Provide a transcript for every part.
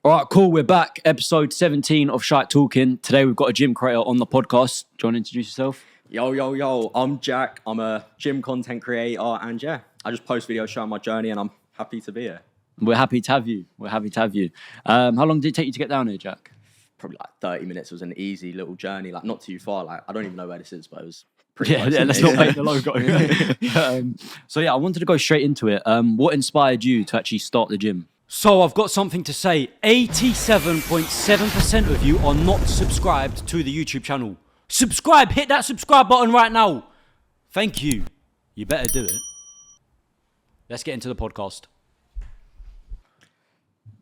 All right, cool. We're back. Episode 17 of Shyte Talking. Today we've got a gym creator on the podcast. Do you want to introduce yourself? Yo. I'm Jack. I'm a gym content creator, and yeah, I just post videos showing my journey, and I'm happy to be here. We're happy to have you. How long did it take you to get down here, Jack? Probably like 30 minutes. It was an easy little journey, like not too far. Like I don't even know where this is, but it was pretty close. Yeah, let's not make the logo. So I wanted to go straight into it. What inspired you to actually start the gym? So I've got something to say. 87.7% of you are not subscribed to the YouTube channel. Subscribe, hit that subscribe button right now. Thank you. You better do it. Let's get into the podcast.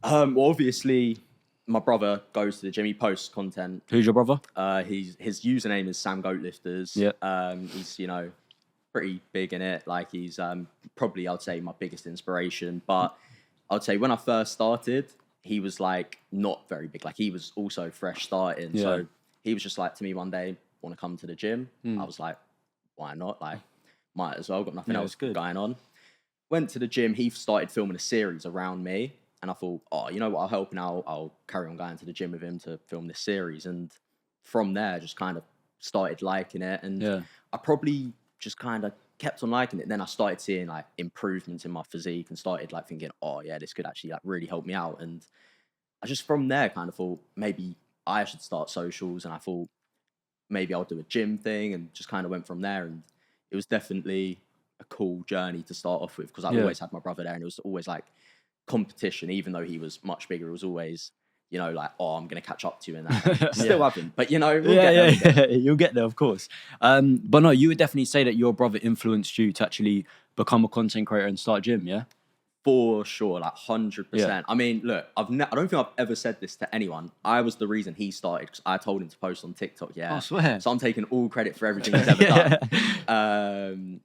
Well, obviously, my brother goes to the gym. He posts content. Who's your brother? His username is Sam Goatlifters. Yeah. He's pretty big in it. Like he's probably I'd say my biggest inspiration. But I'd say when I first started, he was like not very big. Like he was also fresh starting. Yeah. So he was just like to me one day, want to come to the gym? I was like, why not? Like, might as well. Got nothing else going on. Went to the gym. He started filming a series around me. And I thought, oh, you know what? I'll help and I'll carry on going to the gym with him to film this series. And from there, just kind of started liking it. And I probably just kind of kept on liking it. And then I started seeing like improvements in my physique and started like thinking, oh yeah, this could actually like really help me out. And I just from there kind of thought maybe I should start socials. And I thought maybe I'll do a gym thing and just kind of went from there. And it was definitely a cool journey to start off with because I always had my brother there and it was always like competition, even though he was much bigger. It was always, like, oh, I'm going to catch up to you in that. Still haven't, but we'll get there. You'll get there, of course. But no, you would definitely say that your brother influenced you to actually become a content creator and start a gym, yeah? For sure, like 100%. Yeah. I mean, look, I don't think I've ever said this to anyone. I was the reason he started because I told him to post on TikTok, I swear. So I'm taking all credit for everything he's ever done.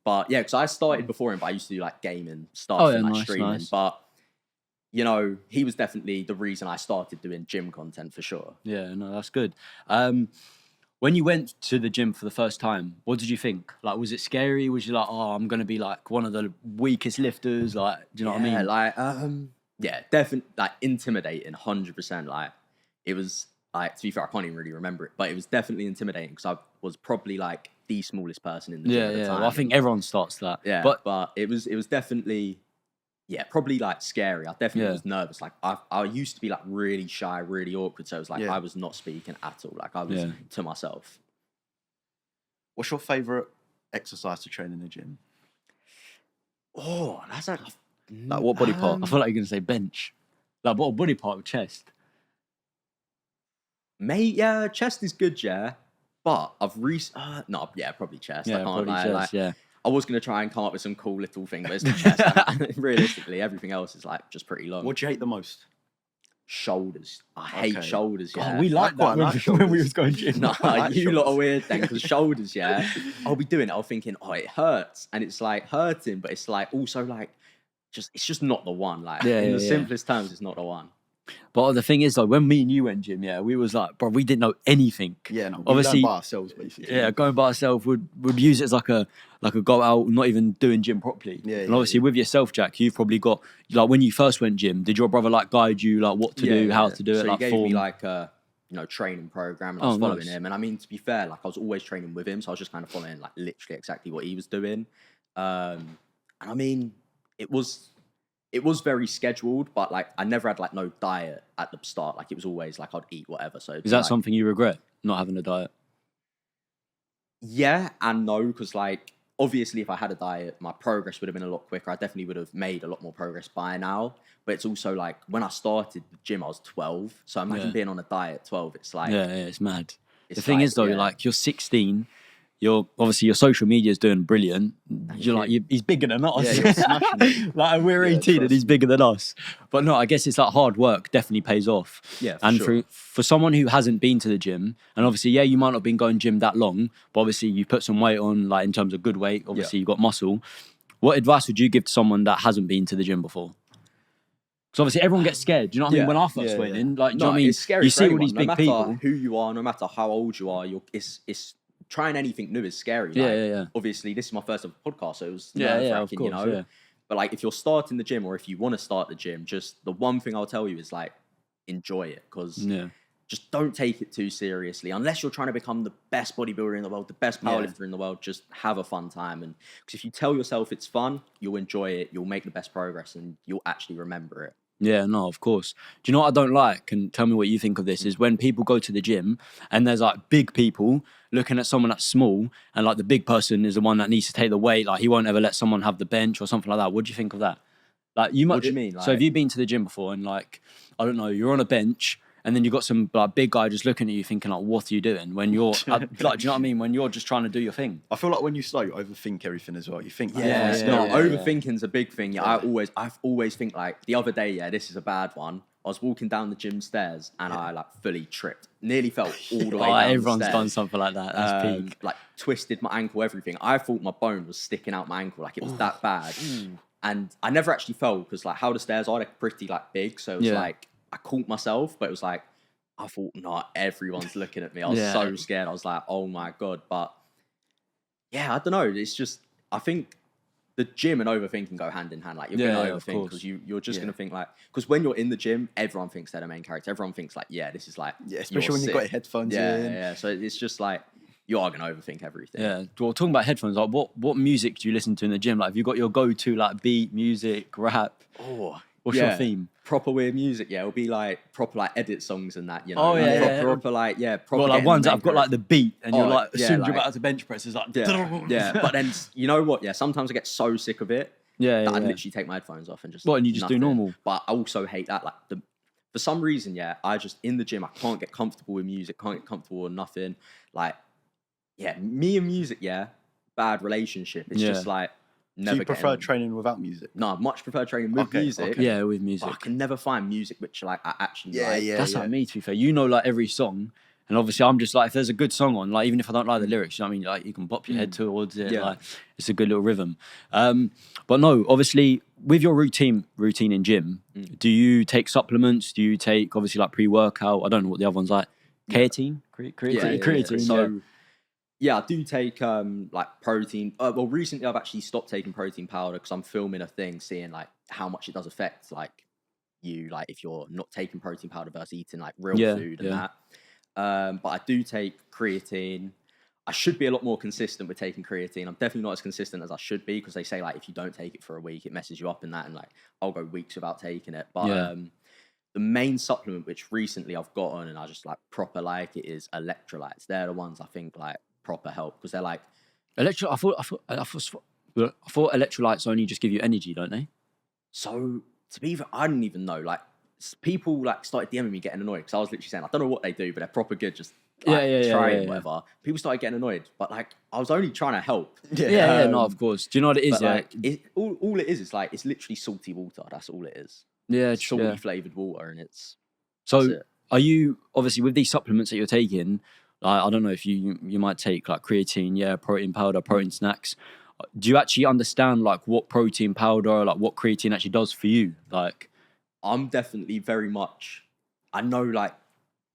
But yeah, because I started before him, but I used to do like gaming stuff and like streaming. Nice. But he was definitely the reason I started doing gym content for sure. Yeah, no, that's good. When you went to the gym for the first time, what did you think? Like, was it scary? Was you like, oh, I'm gonna be like one of the weakest lifters? Like, do you know what I mean? Like, definitely like intimidating, 100%. Like, it was like, to be fair, I can't even really remember it, but it was definitely intimidating because I was probably like the smallest person in the gym at the time. Well, I think everyone starts that. Yeah, but it was definitely, probably like scary. I definitely was nervous. Like I used to be like really shy, really awkward. So it was like I was not speaking at all. Like I was to myself. What's your favourite exercise to train in the gym? Oh, that's like what body part? I feel like you're gonna say bench. Like what body part with chest? Mate, chest is good, but I've probably chest. I can't lie. Chest, I was going to try and come up with some cool little thing, but it's the chest. Realistically, everything else is like just pretty long. What do you hate the most? Shoulders. I hate shoulders, God, we like that when we was going gym. No, you lot are weird then, because shoulders, I'll be doing it. I'm thinking, oh, it hurts. And it's like hurting, but it's like also like, it's just not the one. Like in the simplest terms, it's not the one. But the thing is, like, when me and you went gym, we was like, bro, we didn't know anything. Yeah, no, obviously, by ourselves, basically. Yeah, going by ourselves would use it as like a go out, not even doing gym properly. Yeah, and obviously with yourself, Jack, you've probably got like when you first went gym, did your brother like guide you like what to do, how to do it? So like he gave form? me like a training program, and I was following him. And I mean, to be fair, like I was always training with him, so I was just kind of following like literally exactly what he was doing. And I mean, it was very scheduled, but like I never had like no diet at the start. Like it was always like I'd eat whatever. So is that something you regret, not having a diet? Yeah and no, because like obviously if I had a diet, my progress would have been a lot quicker. I definitely would have made a lot more progress by now. But it's also like when I started the gym, I was 12. So imagine being on a diet at 12. It's like it's mad. The thing is though, like you're 16. You're obviously your social media is doing brilliant. He's bigger than us. Yeah, you're smashing it. Like we're 18 and he's bigger than us. But no, I guess it's like hard work definitely pays off. Yeah, for someone who hasn't been to the gym, and obviously you might not have been going gym that long, but obviously you put some weight on, like in terms of good weight. Obviously you've got muscle. What advice would you give to someone that hasn't been to the gym before? Because obviously everyone gets scared. Do you know what I mean? When I first went in, like, do you know what I mean? It's scary. You see all these big people. No matter who you are, no matter how old you are, it's trying anything new is scary. Obviously, this is my first ever podcast, so it was nerve-wracking, But like, if you're starting the gym or if you want to start the gym, just the one thing I'll tell you is like, enjoy it, because Yeah. just don't take it too seriously. Unless you're trying to become the best bodybuilder in the world, the best powerlifter in the world, just have a fun time. And because if you tell yourself it's fun, you'll enjoy it, you'll make the best progress, and you'll actually remember it. Yeah, no, of course. Do you know what I don't like? And tell me what you think of this, is when people go to the gym and there's like big people looking at someone that's small, and like the big person is the one that needs to take the weight. Like he won't ever let someone have the bench or something like that. What do you think of that? Like you might. What do you mean? So have you been to the gym before and like, I don't know, you're on a bench and then you've got some like big guy just looking at you thinking like, what are you doing? When you're like, do you know what I mean? When you're just trying to do your thing. I feel like when you start, you overthink everything as well. You think, like, Overthinking's a big thing. Yeah, I've always think like the other day. Yeah, this is a bad one. I was walking down the gym stairs and I like fully tripped. Nearly fell all the way down Everyone's the stairs. done something like that. That's peak. Like twisted my ankle, everything. I thought my bone was sticking out my ankle. Like it was that bad. And I never actually fell because like how the stairs are, they're pretty like big. So it was like I caught myself, but it was like I thought, nah, everyone's looking at me. I was so scared. I was like, oh my God. But yeah, I don't know. It's just, I think the gym and overthinking go hand in hand. Like you're going to overthink because you're just going to think like, because when you're in the gym, everyone thinks they're the main character. Everyone thinks like, yeah, this is like, especially when you've got your headphones in. Yeah. So it's just like, you are going to overthink everything. Yeah. Well, talking about headphones, like what music do you listen to in the gym? Like have you got your go-to like beat, music, rap? What's your theme? Proper weird music, yeah. It'll be like proper like edit songs and that, you know. Oh, proper like proper. Well, like ones that have got like the beat and you're like, as soon as like, you're about to bench press, it's like yeah. But then you know what? Yeah, sometimes I get so sick of it that I'd literally take my headphones off and just and you just do normal. But I also hate that. Like for some reason, I just in the gym I can't get comfortable with music, can't get comfortable with nothing. Like, me and music, bad relationship. It's just like. Do you prefer training without music? No, I much prefer training with music. Okay. Yeah, with music. But I can never find music which like I actually like. That's like me, to be fair. You know, like every song, and obviously I'm just like, if there's a good song on, like even if I don't like the lyrics, you know what I mean? Like you can bop your head towards it. Like it's a good little rhythm. But no, obviously with your routine in gym, do you take supplements? Do you take obviously like pre-workout? I don't know what the other one's like. Creatine? Creatine. So I do take like protein. Well, recently I've actually stopped taking protein powder because I'm filming a thing, seeing like how much it does affect like you, like if you're not taking protein powder versus eating like real food and that. But I do take creatine. I should be a lot more consistent with taking creatine. I'm definitely not as consistent as I should be because they say like if you don't take it for a week, it messes you up and that, and like I'll go weeks without taking it. But the main supplement which recently I've gotten and I just like proper like it is electrolytes. They're the ones I think like proper help because they're like I thought electrolytes only just give you energy, don't they? So to be fair, I didn't even know. Like people like started DMing me getting annoyed because I was literally saying I don't know what they do, but they're proper good. Just trying whatever. People started getting annoyed, but like I was only trying to help. No, of course. Do you know what it is? Like all it is like it's literally salty water. That's all it is. Yeah, salty flavored water, and it's. So are you obviously with these supplements that you're taking? I don't know if you might take like creatine, protein powder, protein snacks. Do you actually understand like what protein powder, like what creatine actually does for you? Like, I'm definitely very much. I know like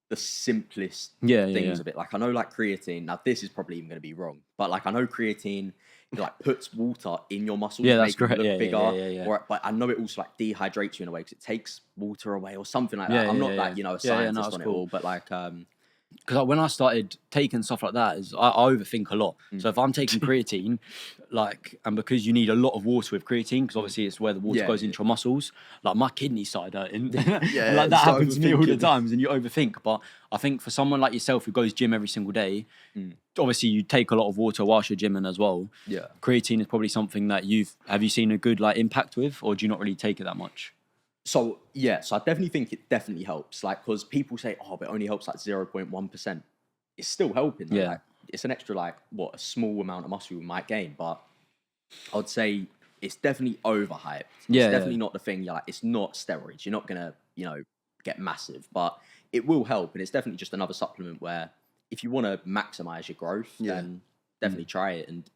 the simplest things of it. Like I know like creatine. Now this is probably even going to be wrong, but like I know creatine it like puts water in your muscles. Yeah, to that's make correct. Them look bigger. Or, but I know it also like dehydrates you in a way because it takes water away or something like that. I'm not like a scientist on it all, but like. Because like, when I started taking stuff like that, I overthink a lot. So if I'm taking creatine, like, and because you need a lot of water with creatine, because obviously it's where the water goes into your muscles, like my kidneys started hurting. Like that happens to me all the times, and you overthink. But I think for someone like yourself who goes gym every single day, obviously you take a lot of water whilst you're gymming as well. Yeah, creatine is probably something that have you seen a good like impact with, or do you not really take it that much? So I definitely think it definitely helps. Like, because people say, but it only helps like 0.1%. It's still helping. Though. Like, it's an extra like a small amount of muscle we might gain, but I'd say it's definitely overhyped. It's definitely not the thing. Like, it's not steroids. You're not gonna get massive, but it will help, and it's definitely just another supplement where if you want to maximize your growth, then definitely try it. And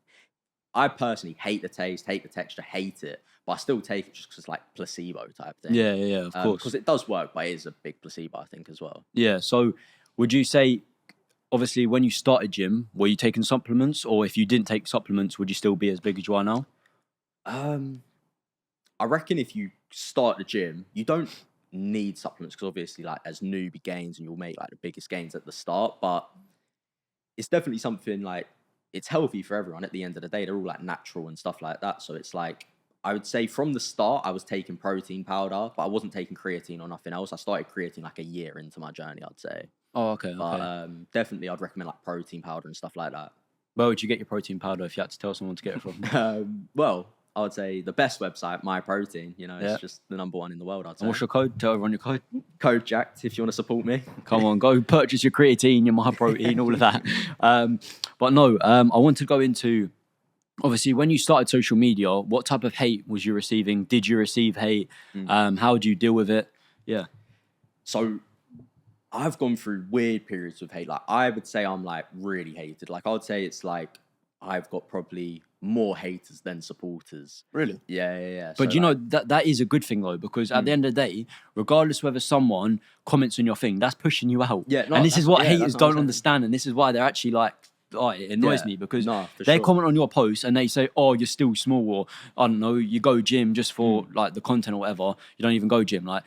I personally hate the taste, hate the texture, hate it. But I still take it just because it's like placebo type thing. Yeah, of course. Because it does work, but it is a big placebo, I think, as well. Yeah, so would you say, obviously, when you started gym, were you taking supplements? Or if you didn't take supplements, would you still be as big as you are now? I reckon if you start the gym, you don't need supplements because obviously like as newbie gains and you'll make like the biggest gains at the start, but it's definitely something like it's healthy for everyone at the end of the day. They're all like natural and stuff like that. So it's like, I would say from the start, I was taking protein powder, but I wasn't taking creatine or nothing else. I started creatine like a year into my journey, I'd say. Oh, okay. But definitely I'd recommend like protein powder and stuff like that. Where would you get your protein powder if you had to tell someone to get it from? Well, I would say the best website, My Protein. You know, it's just the number one in the world, I'd say. And what's your code? Tell everyone your code. Code Jack if you want to support me. Come on, go purchase your creatine, your My Protein, all of that. But no, I want to go into, obviously, when you started social media, what type of hate was you receiving? Did you receive hate? How do you deal with it? Yeah. So I've gone through weird periods of hate. Like, I would say I'm like really hated. Like, I would say it's like I've got probably more haters than supporters. Really? Yeah. But so, you know, that is a good thing though, because at the end of the day, regardless whether someone comments on your thing, that's pushing you out. Yeah, no, and this is what haters that's what don't I'm understand, and this is why they're actually like, oh, it annoys me because they sure. comment on your post and they say, oh, you're still small, or I don't know, you go gym just for like the content or whatever. You don't even go gym. Like,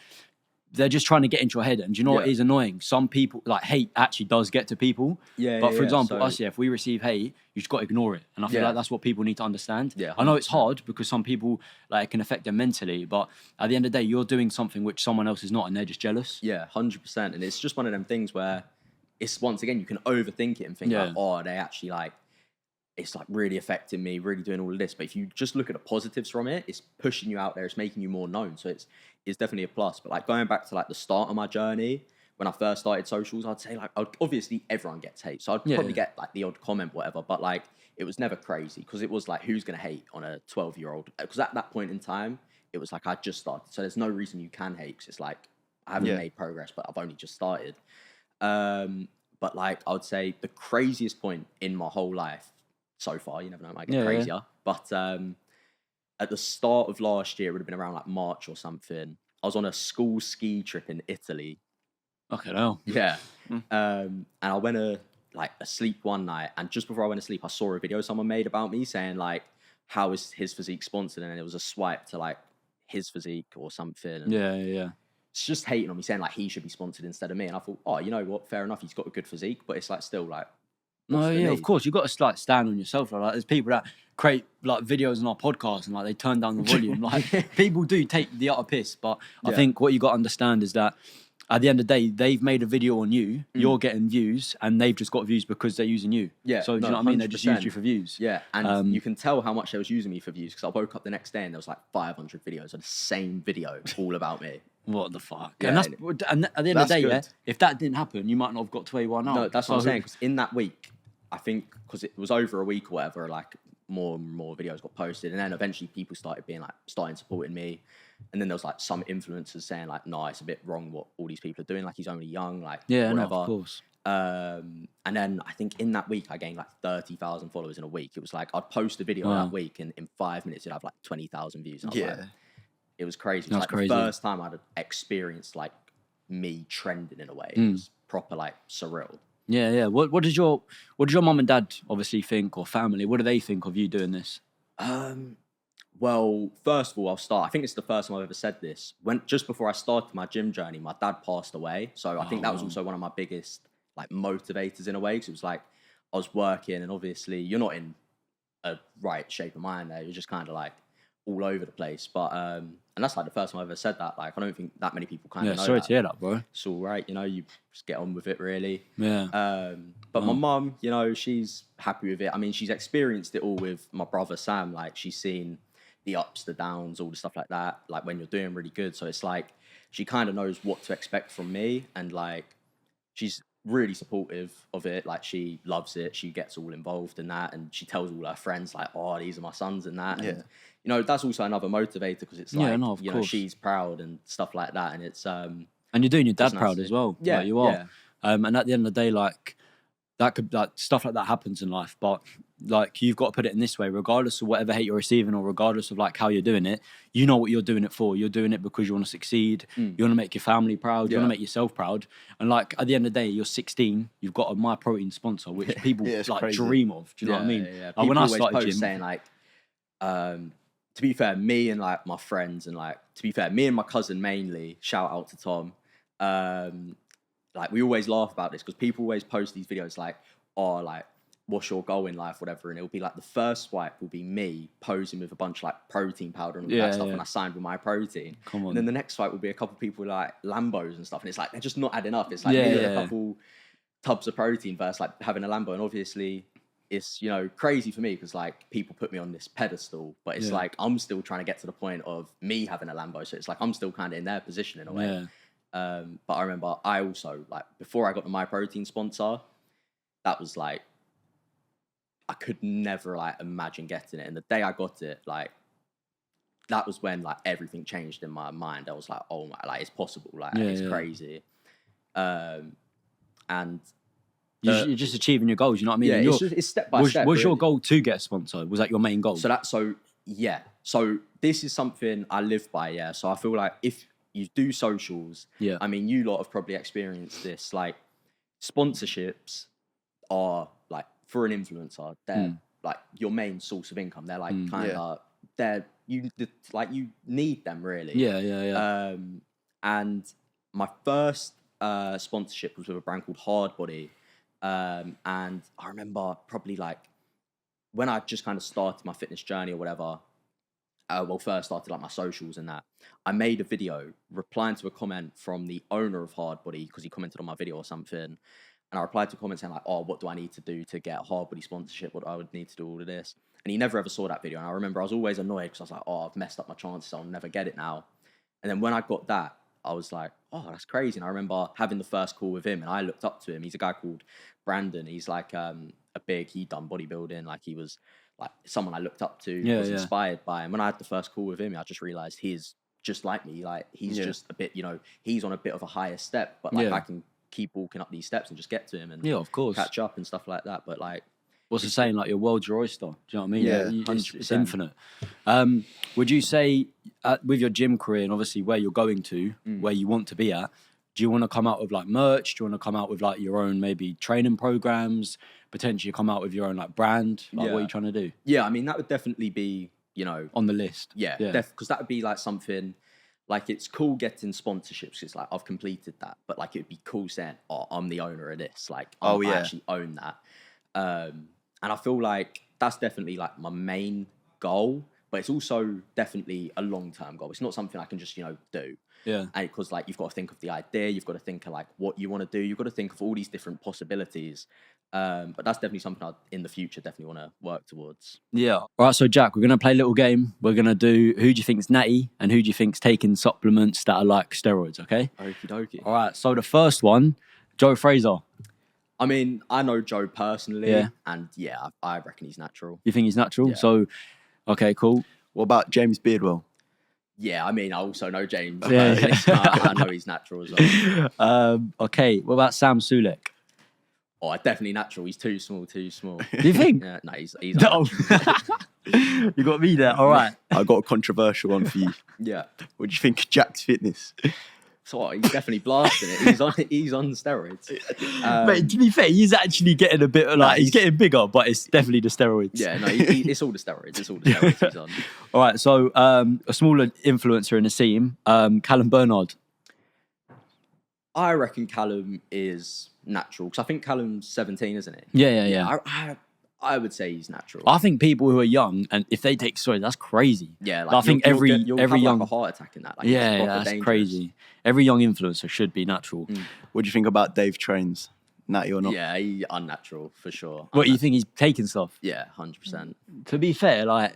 they're just trying to get into your head. And do you know what is annoying? Some people, like, hate actually does get to people. But for example, us, if we receive hate, you just got to ignore it. And I feel like that's what people need to understand. Yeah, I know it's hard because some people, like, it can affect them mentally. But at the end of the day, you're doing something which someone else is not, and they're just jealous. Yeah, 100%. And it's just one of them things where it's, once again, you can overthink it and think, like, oh, they actually, like, it's like really affecting me, really doing all of this. But if you just look at the positives from it, it's pushing you out there, it's making you more known. So it's definitely a plus. But like going back to like the start of my journey, when I first started socials, I'd say like, obviously everyone gets hate. So I'd probably get like the odd comment, whatever. But like, it was never crazy because it was like, who's going to hate on a 12-year-old? Because at that point in time, it was like, I just started. So there's no reason you can hate because it's like, I haven't made progress, but I've only just started. But like, I would say the craziest point in my whole life so far, you never know, it might get crazier. But at the start of last year, it would have been around like March or something. I was on a school ski trip in Italy. Okay, no. Yeah. And I went asleep one night, and just before I went to sleep, I saw a video someone made about me saying like, how is his physique sponsored? And it was a swipe to like his physique or something. And it's just hating on me, saying like he should be sponsored instead of me. And I thought, oh, you know what? Fair enough. He's got a good physique, but it's like still like, no, yeah, of course. You've got to like stand on yourself. Like, there's people that create like videos on our podcast and like they turn down the volume. Like, people do take the utter piss, but I think what you got to understand is that at the end of the day, they've made a video on you, you're getting views, and they've just got views because they're using you. Yeah. So do you know what I mean? They just used you for views. Yeah. And you can tell how much they was using me for views because I woke up the next day and there was like 500 videos of the same video all about me. What the fuck? Yeah, and at the end of the day, if that didn't happen, you might not have got to where you are now. No, that's what I'm saying. Because in that week, I think because it was over a week or whatever, like more and more videos got posted, and then eventually people started supporting me, and then there was like some influencers saying like, no, it's a bit wrong what all these people are doing. Like, he's only young, like whatever. No, of course. And then I think in that week I gained like 30,000 followers in a week. It was like I'd post a video that week, and in 5 minutes it'd have like 20,000 views. And I was like, it was crazy. It was like crazy. The first time I'd experienced like me trending in a way. It was proper like surreal. Yeah. What does your mum and dad obviously think, or family? What do they think of you doing this? Well, first of all, I'll start. I think it's the first time I've ever said this. Just before I started my gym journey, my dad passed away. So I think that was also one of my biggest like motivators in a way. Because it was like I was working, and obviously you're not in a right shape of mind there. You're just kind of like all over the place. But and that's like the first time I've ever said that. Like, I don't think that many people kind of know sorry that. to hear that, bro. It's all right, you know, you just get on with it, really. Yeah. But my mum, you know, she's happy with it. I mean, she's experienced it all with my brother Sam. Like, she's seen the ups, the downs, all the stuff like that, like when you're doing really good. So it's like she kind of knows what to expect from me, and like she's really supportive of it. Like, she loves it. She gets all involved in that, and she tells all her friends like, oh, these are my sons and that. And, you know, that's also another motivator because it's like, you know, she's proud and stuff like that. And it's and you're doing your dad proud as well. Yeah, like, you are. Yeah. And at the end of the day, like, that could, like, stuff like that happens in life, but like, you've got to put it in this way: regardless of whatever hate you're receiving, or regardless of like how you're doing it, you know what you're doing it for. You're doing it because you want to succeed. You want to make your family proud. You want to make yourself proud. And like, at the end of the day, you're 16. You've got a My Protein sponsor, which people like crazy. Dream of. Do you know what I mean? Yeah. Like, when I started post gym, saying like, to be fair, me and like my friends and like, to be fair, me and my cousin mainly, shout out to Tom. Like we always laugh about this because people always post these videos like, oh, like, what's your goal in life, whatever. And it'll be like the first swipe will be me posing with a bunch of like protein powder and all that stuff. And I signed with my protein. Come on. And then the next swipe will be a couple of people with like Lambos and stuff. And it's like, they're just not adding up. It's like a couple tubs of protein versus like having a Lambo. And obviously it's, you know, crazy for me because like people put me on this pedestal, but it's like, I'm still trying to get to the point of me having a Lambo. So it's like, I'm still kind of in their position in a way. Yeah. But I remember I also like, before I got the My Protein sponsor, that was like, I could never like imagine getting it. And the day I got it, like, that was when like everything changed in my mind. I was like, oh my, like it's possible. Like it's crazy. And you're just achieving your goals. You know what I mean? Yeah, it's step by step. Was your goal to get a sponsor? Was that your main goal? So this is something I live by. Yeah. So I feel like if you do socials, I mean, you lot have probably experienced this. Like sponsorships are like, for an influencer, they're like your main source of income. They're like you need them really. Yeah. And my first sponsorship was with a brand called Hard Body. And I remember probably like when I just kind of started my fitness journey or whatever, first started like my socials and that, I made a video replying to a comment from the owner of Hard Body because he commented on my video or something. And I replied to a comment saying like, oh, what do I need to do to get a Hard Body sponsorship? What do I would need to do all of this? And he never ever saw that video. And I remember I was always annoyed because I was like, oh, I've messed up my chances. I'll never get it now. And then when I got that, I was like, oh, that's crazy. And I remember having the first call with him and I looked up to him. He's a guy called Brandon. He's like he'd done bodybuilding. Like he was like someone I looked up to, was inspired by. And when I had the first call with him, I just realized he's just like me. Like he's just a bit, you know, he's on a bit of a higher step, but like I can keep walking up these steps and just get to him and of course catch up and stuff like that. But like, what's the saying? Like your world's your oyster. Do you know what I mean? Yeah, it's infinite. Would you say with your gym career and obviously where you're going to, where you want to be at, do you want to come out with like merch? Do you want to come out with like your own maybe training programs? Potentially come out with your own like brand? Like what are you trying to do? Yeah, I mean that would definitely be, you know, on the list. Yeah, because that would be like something. Like it's cool getting sponsorships. It's like I've completed that, but like it'd be cool saying, "Oh, I'm the owner of this." Like I actually own that. And I feel like that's definitely like my main goal, but it's also definitely a long-term goal. It's not something I can just, you know, do. Yeah. And because like you've got to think of the idea, you've got to think of like what you want to do, you've got to think of all these different possibilities. But that's definitely something I in the future definitely want to work towards. Yeah. All right. So Jack, we're gonna play a little game. We're gonna do who do you think's natty and who do you think's taking supplements that are like steroids. Okay. Okie dokie. All right. So the first one, Joe Fraser. I mean, I know Joe personally, and I reckon he's natural. You think he's natural? Yeah. So, okay, cool. What about James Beardwell? Yeah, I mean, I also know James. Yeah. I know he's natural as well. Okay, what about Sam Sulek? Oh, definitely natural. He's too small. Do you think? Yeah, no, he's no. You got me there. All right. I got a controversial one for you. Yeah. What do you think of Jack's fitness? So he's definitely blasting it. He's on steroids. Mate, to be fair, he's actually getting a bit like he's getting bigger, but it's definitely the steroids. Yeah, no, it's all the steroids. It's all the steroids he's on. All right, so a smaller influencer in the scene, Callum Bernard. I reckon Callum is natural because I think Callum's 17, isn't he? Yeah. I would say he's natural. I think people who are young and if they take steroids, that's crazy. Yeah, like I think every young like a heart attack in that. Like, that's dangerous. Crazy. Every young influencer should be natural. What do you think about Dave Trains? Natty or not? Yeah, he's unnatural for sure. What, you think he's taking stuff? Yeah, 100%. To be fair, like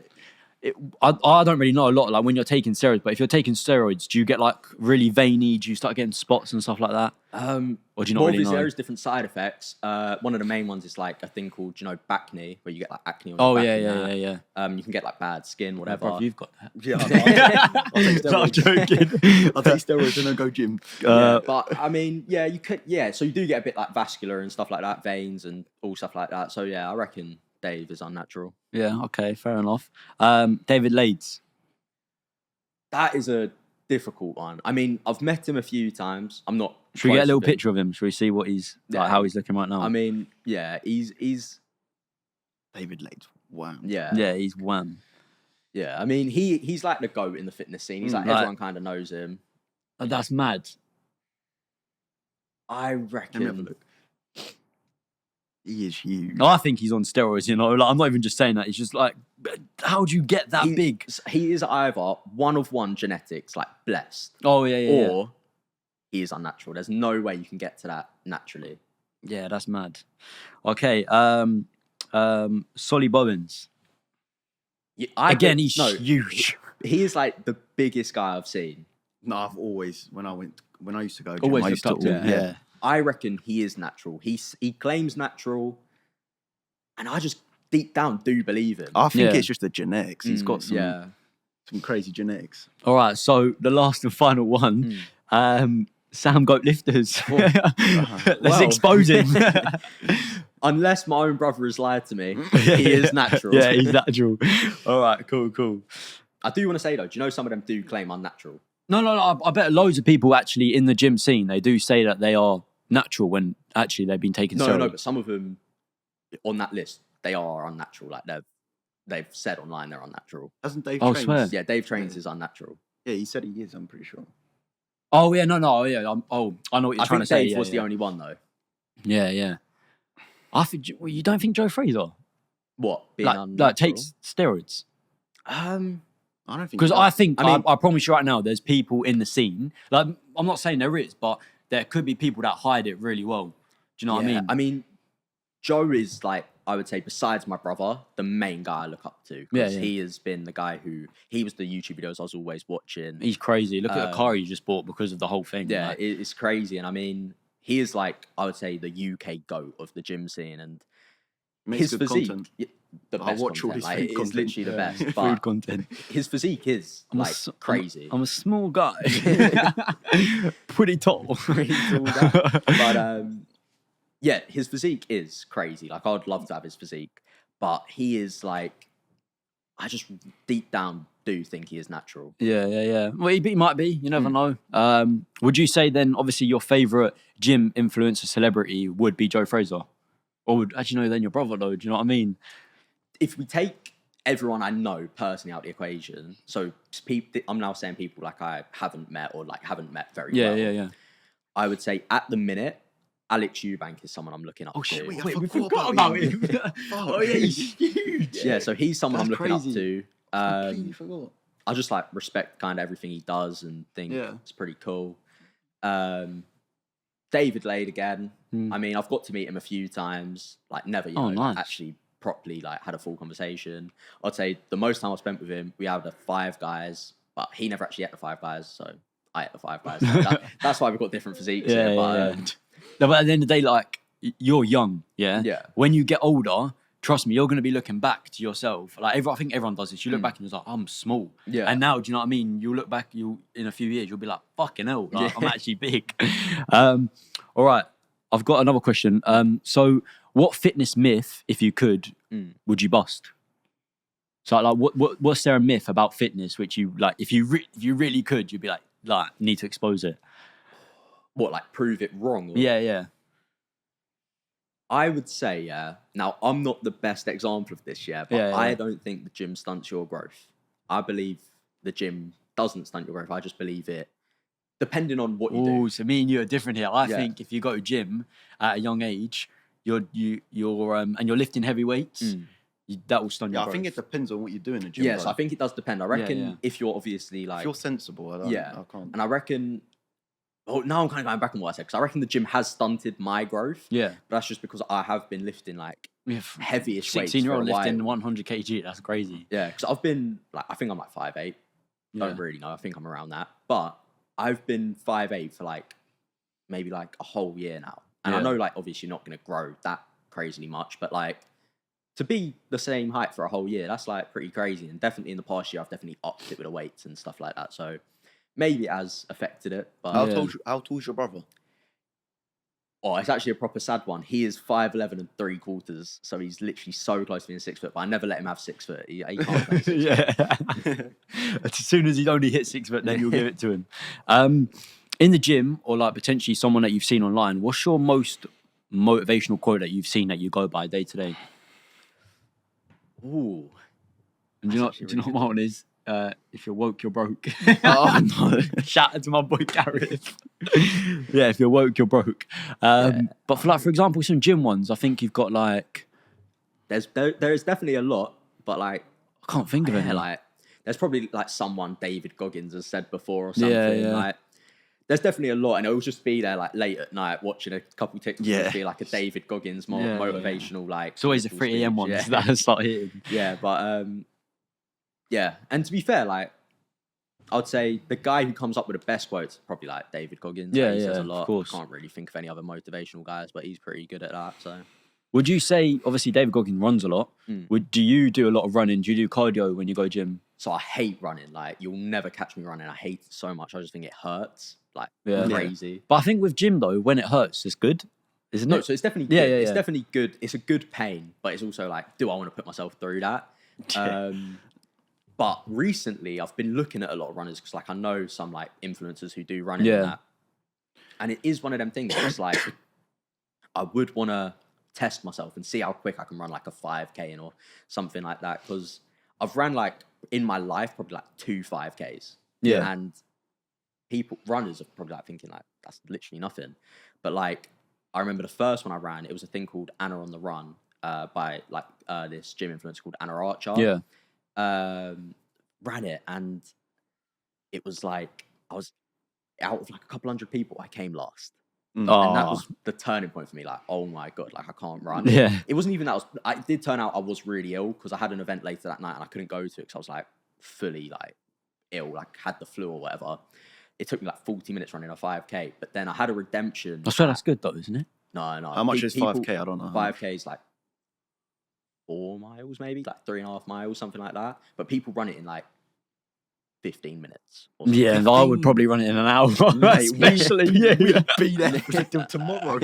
I don't really know a lot like when you're taking steroids, but if you're taking steroids, do you get like really veiny? Do you start getting spots and stuff like that? Or do you not really know? There's different side effects. One of the main ones is like a thing called, bacne, where you get like acne on your back. Yeah. You can get like bad skin, whatever. Bro, you've got that. Yeah, I'll take steroids. No, I'm joking. I'll take steroids and then go gym. But I mean, you could. Yeah, so you do get a bit like vascular and stuff like that, veins and all stuff like that. So yeah, I reckon Dave is unnatural. Yeah, okay, fair enough. David Lades. That is a difficult one. I mean, I've met him a few times. I'm not. Should we get a little picture of him? Should we see what he's like, how he's looking right now? I mean, yeah, he's David Lades. Wow. Yeah. Yeah, he's wham. Yeah, I mean, he's like the GOAT in the fitness scene. He's like, everyone kind of knows him. That's mad. I Let me have a reckon. look. He is huge. I think he's on steroids, you know. Like, I'm not even just saying that. It's just like, how do you get that big? He is either one of one genetics, like blessed. Oh, yeah. Or he is unnatural. There's no way you can get to that naturally. Yeah, that's mad. Okay, Solly Bowens. Yeah, Again, he's huge. He is like the biggest guy I've seen. No, I've always when I used to go, Always I used looked to up to him. Yeah. I reckon he is natural. He claims natural, and I just deep down do believe him. I think it's just the genetics. He's got some crazy genetics. All right, so the last and final one, Sam Goat Lifters. Let's expose him. Unless my own brother has lied to me, he is natural. Yeah, he's natural. All right, cool. I do want to say though, do you know some of them do claim unnatural? No. I bet loads of people actually in the gym scene, they do say that they are natural when actually they've been taking steroids. No, but some of them on that list, they are unnatural. Like they've said online they're unnatural. Hasn't Dave Oh, Trains? swear. Yeah, Dave Trains is unnatural. Yeah, he said he is, I'm pretty sure. Oh, yeah, no, yeah. I know what you're trying to say. Dave was the only one though. Yeah. I think, you don't think Joe Fraser? What? Being Like unnatural? takes steroids? I don't think Because he I does. think, I promise you right now, there's people in the scene. Like, I'm not saying there is, but there could be people that hide it really well. Do you know what I mean? I mean, Joe is like, I would say, besides my brother, the main guy I look up to. Because he has been the guy he was the YouTube videos I was always watching. He's crazy. Look at the car he just bought because of the whole thing. Yeah, like. it's crazy. And I mean, he is like, I would say, the UK GOAT of the gym scene. And Makes his good physique, content. the I best watch all content. his Like, food it is content. literally the best. Food But content. his physique is like crazy. I'm a small guy. Pretty tall. Pretty tall guy. But yeah, his physique is crazy. Like, I'd love to have his physique. But he is like, I just deep down do think he is natural. Yeah. Well, he might be. You never know. Would you say then, obviously, your favourite gym influencer celebrity would be Joe Fraser? Or would, actually, no, then your brother, though. Do you know what I mean? If we take everyone I know personally out of the equation, so I'm now saying people like I haven't met or like haven't met very well. Yeah. I would say at the minute, Alex Eubank is someone I'm looking up to. Oh shit, wait, We forgot about him. Oh yeah, he's huge. Yeah, so he's someone I'm looking crazy. up to. completely forgot. I just like respect kind of everything he does and think it's pretty cool. David Lade again. I mean, I've got to meet him a few times. Like never, nice. actually properly like had a full conversation. I'd say the most time I spent with him, we had the Five Guys, but he never actually ate the Five Guys, so I ate the Five Guys. So that's why we've got different physiques. Yeah. No, but at the end of the day, like, you're young, yeah? Yeah. When you get older, trust me, you're going to be looking back to yourself. Like, I think everyone does this. You look back and you're like, I'm small. Yeah. And now, do you know what I mean? You'll look back, in a few years, you'll be like, fucking hell, like, I'm actually big. All right, I've got another question. So, what fitness myth, if you could, would you bust? So, like, what's there a myth about fitness which you, like, if you really could, you'd be like, need to expose it? What, like prove it wrong? Or... Yeah. I would say, now, I'm not the best example of this, but I don't think the gym stunts your growth. I believe the gym doesn't stunt your growth. I just believe it, depending on what you do. Oh, so me and you are different here. I think if you go to gym at a young age, you're and you're lifting heavy weights, that will stunt your growth. I think it depends on what you do in the gym. Yes, I think it does depend. I reckon if you're obviously if like... you're sensible, I can't. And I reckon... Oh, now I'm kind of going back on what I said, because I reckon the gym has stunted my growth. Yeah. But that's just because I have been lifting like heavyish weights. 16-year-old lifting 100 kg, that's crazy. Yeah, because I've been like, I think I'm like 5'8". Don't really know. I think I'm around that. But I've been 5'8" for like maybe like a whole year now. And I know like obviously you're not going to grow that crazily much, but like to be the same height for a whole year, that's like pretty crazy. And definitely in the past year, I've definitely upped it with the weights and stuff like that. So maybe it has affected it. But How tall's your brother? Oh, it's actually a proper sad one. He is 5'11" and 3/4, so he's literally so close to being 6 foot. But I never let him have 6 foot. He can't play 6 foot. As soon as he'd only hit 6 foot, then you'll give it to him. In the gym, or like potentially someone that you've seen online, what's your most motivational quote that you've seen that you go by day to day? Ooh, And do you know what my one is? If you're woke, you're broke. Oh no! Shout out to my boy Gareth. Yeah, if you're woke, you're broke. But for example, some gym ones, I think you've got like. There is definitely a lot, but like I can't think of any. Like there's probably like someone David Goggins has said before or something. Yeah. Like there's definitely a lot, and it'll just be there like late at night watching a couple TikToks. Yeah. Be like a David Goggins motivational like. It's always the 3 a.m. ones that start hitting. Yeah, but yeah, and to be fair, like I'd say the guy who comes up with the best quotes is probably like David Goggins. Yeah, he says a lot. of course. I can't really think of any other motivational guys, but he's pretty good at that. So. Would you say, obviously, David Goggins runs a lot. Do you do a lot of running? Do you do cardio when you go gym? So I hate running. Like, you'll never catch me running. I hate it so much. I just think it hurts. Like, crazy. But I think with gym, though, when it hurts, it's good. Isn't it? So it's definitely good. It's definitely good. It's a good pain, but it's also like, do I want to put myself through that? But recently, I've been looking at a lot of runners because, like, I know some, like, influencers who do running and that. And it is one of them things where it's like, I would want to test myself and see how quick I can run like a 5K or something like that, because I've ran like in my life probably like 2 5Ks, and runners are probably like thinking like that's literally nothing, but like I remember the first one I ran, it was a thing called Anna on the Run by like this gym influencer called Anna Archer. Ran it, and it was like I was out of like a couple hundred people, I came last. And that was the turning point for me. Like, oh my God, like I can't run. Yeah. It wasn't even that. It did turn out I was really ill because I had an event later that night and I couldn't go to it because I was like fully like ill, like had the flu or whatever. It took me like 40 minutes running a 5K, but then I had a redemption. I swear that's good though, isn't it? No. How much is 5K? I don't know. 5K is like 4 miles, maybe like 3.5 miles, something like that. But people run it in like 15 minutes. Yeah, 15? I would probably run it in an hour, mate, especially we'd be there till tomorrow.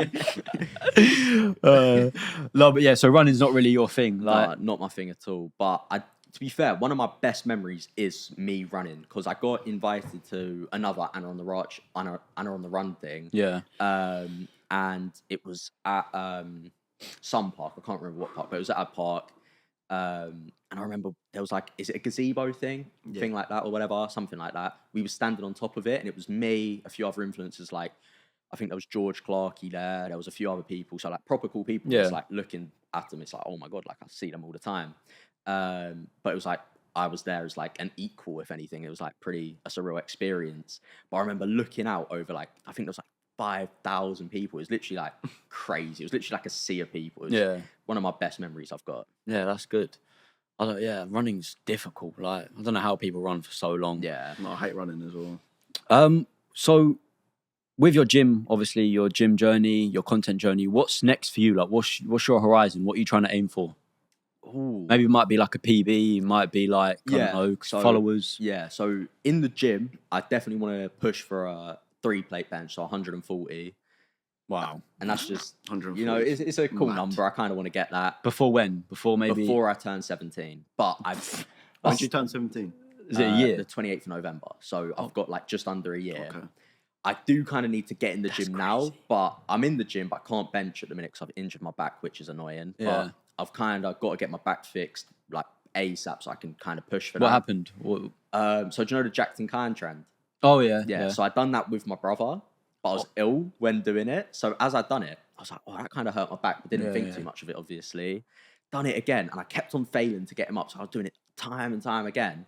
No, but yeah, so running's not really your thing. Like, not my thing at all. But to be fair, one of my best memories is me running because I got invited to another Anna on the Run thing. Yeah. And it was at some park. I can't remember what park, but it was at a park. And I remember there was like, is it a gazebo thing like that or whatever, something like that. We were standing on top of it, and it was me, a few other influencers, like I think there was George Clarkey there. There was a few other people, so like proper cool people. Just like looking at them, it's like, oh my God, like I see them all the time. But it was like I was there as like an equal, if anything. It was like a surreal experience. But I remember looking out over like, I think there was like 5,000 people. It was literally like crazy. It was literally like a sea of people. It was one of my best memories I've got. Yeah, that's good. Running's difficult. Like, I don't know how people run for so long. Yeah. No, I hate running as well. So with your gym, obviously your gym journey, your content journey, what's next for you? Like, what's your horizon? What are you trying to aim for? Ooh. Maybe it might be like a PB, it might be like, I don't know, followers. Yeah, so in the gym, I definitely want to push for a 3-plate bench, so 140. Wow. And that's just, 140. you know, it's a cool number. I kind of want to get that. Before when? Before I turn 17. But when did you turn 17? Is it a year? The 28th of November. So I've got like just under a year. Okay. I do kind of need to get in the gym now, but I'm in the gym, but I can't bench at the minute because I've injured my back, which is annoying. Yeah. But I've kind of got to get my back fixed like ASAP so I can kind of push for that. What happened? So do you know the Jack Mcarthy trend? Oh, yeah. Yeah. So I'd done that with my brother, but I was ill when doing it. So as I'd done it, I was like, oh, that kind of hurt my back, but didn't think too much of it, obviously. Done it again, and I kept on failing to get him up. So I was doing it time and time again.